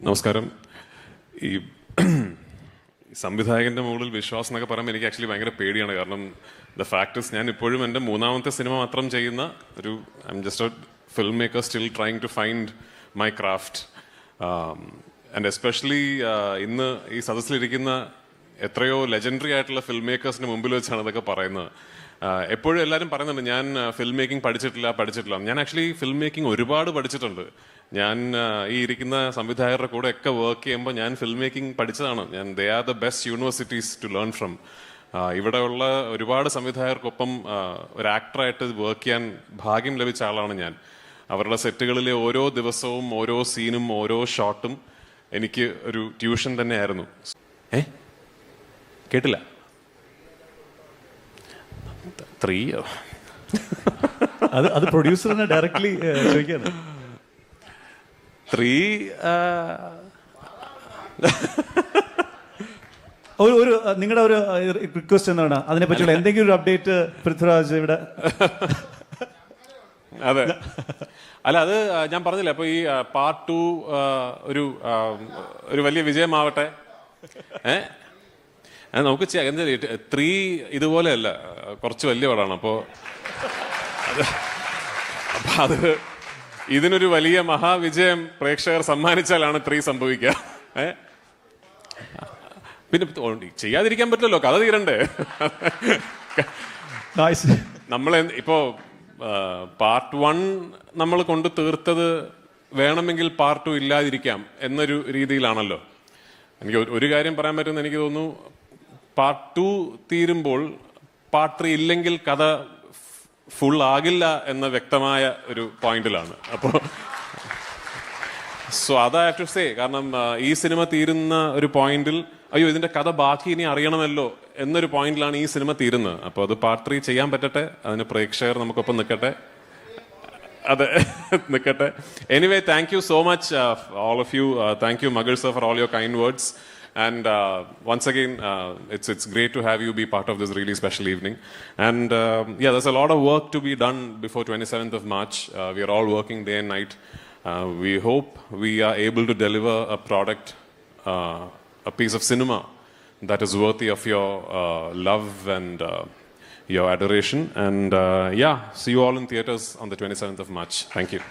നമസ്കാരം. ഈ സംവിധായകൻ്റെ മുകളിൽ വിശ്വാസം എന്നൊക്കെ പറയുമ്പോൾ എനിക്ക് ആക്ച്വലി ഭയങ്കര പേടിയാണ്. കാരണം ദ ഫാക്ടേഴ്സ് ഞാൻ ഇപ്പോഴും എൻ്റെ മൂന്നാമത്തെ സിനിമ മാത്രം ചെയ്യുന്ന ഒരു I'm just a film maker still trying to find my craft. And especially ഇന്ന് ഈ സദസ്സിലിരിക്കുന്ന എത്രയോ ലെജൻഡറി ആയിട്ടുള്ള ഫിൽം മേക്കേഴ്സിന് മുമ്പിൽ വെച്ചാണ് ഇതൊക്കെ പറയുന്നത്. എപ്പോഴും എല്ലാവരും പറയുന്നുണ്ട് ഞാൻ ഫിൽം മേക്കിംഗ് പഠിച്ചിട്ടില്ല. ഞാൻ ആക്ച്വലി ഫിൽം മേക്കിംഗ് ഒരുപാട് പഠിച്ചിട്ടുണ്ട്. ഞാൻ ഈ ഇരിക്കുന്ന സംവിധായകരുടെ കൂടെ ഒക്കെ വർക്ക് ചെയ്യുമ്പോൾ ഞാൻ ഫിൽം മേക്കിംഗ് പഠിച്ചതാണ്. They are the best universities to learn from. ഇവിടെയുള്ള ഒരുപാട് സംവിധായകർക്കൊപ്പം ഒരു ആക്ടറായിട്ട് വർക്ക് ചെയ്യാൻ ഭാഗ്യം ലഭിച്ച ആളാണ് ഞാൻ. അവരുടെ സെറ്റുകളിലെ ഓരോ ദിവസവും ഓരോ സീനും ഓരോ ഷോട്ടും എനിക്ക് ഒരു ട്യൂഷൻ തന്നെയായിരുന്നു. കേട്ടില്ല? 3 അത് പ്രൊഡ്യൂസറിനെ ഡയറക്ട്ലി ചോദിക്കാണ്. 3 ഒരു നിങ്ങളുടെ ഒരു റിക്വസ്റ്റ് എന്താണ്? അതിനെ പറ്റിയുള്ള എന്തെങ്കിലും ഒരു അപ്ഡേറ്റ് പൃഥ്വിരാജ് ഇവിടെ? അതെ, അല്ല അത് ഞാൻ പറഞ്ഞില്ല. അപ്പൊ ഈ പാർട്ട് 2 ഒരു വലിയ വിജയമാവട്ടെ. നമുക്ക് 3 ഇതുപോലെയല്ല, കുറച്ച് വലിയ പടമാണ്. അപ്പോൾ അത് ഇതിനൊരു വലിയ മഹാവിജയം പ്രേക്ഷകർ സമ്മാനിച്ചാലാണ് 3 സംഭവിക്കുക. പിന്നെ ചെയ്യാതിരിക്കാൻ പറ്റില്ലല്ലോ, കഥ തീരണ്ടേ. നമ്മൾ ഇപ്പോ പാർട്ട് 1 നമ്മൾ കൊണ്ട് തീർത്തത് വേണമെങ്കിൽ പാർട്ട് 2 ഇല്ലാതിരിക്കാം എന്നൊരു രീതിയിലാണല്ലോ. എനിക്ക് ഒരു കാര്യം പറയാൻ പറ്റുമെന്ന് എനിക്ക് തോന്നുന്നു, പാർട്ട് 2 തീരുമ്പോൾ പാർട്ട് 3 ഇല്ലെങ്കിൽ കഥ ഫുൾ ആകില്ല എന്ന വ്യക്തമായ ഒരു പോയിന്റിലാണ്. അപ്പോൾ സോ അതാ ടു സേ. കാരണം ഈ സിനിമ തീരുന്ന ഒരു പോയിന്റിൽ അയ്യോ ഇതിന്റെ കഥ ബാക്കി ഇനി അറിയണമല്ലോ എന്നൊരു പോയിന്റിലാണ് ഈ സിനിമ തീരുന്നത്. അപ്പോൾ അത് പാർട്ട് 3 ചെയ്യാൻ പറ്റട്ടെ, അതിന് പ്രേക്ഷകർ നമുക്കൊപ്പം നിൽക്കട്ടെ. അതെ, നിൽക്കട്ടെ. Anyway, thank you so much all of you. Thank you Magal sir for all your kind words. And once again, it's great to have you be part of this really special evening. And yeah, there's a lot of work to be done before 27th of March. We are all working day and night. We hope we are able to deliver a product, a piece of cinema that is worthy of your love and your adoration. And yeah, see you all in theaters on the 27th of March. Thank you.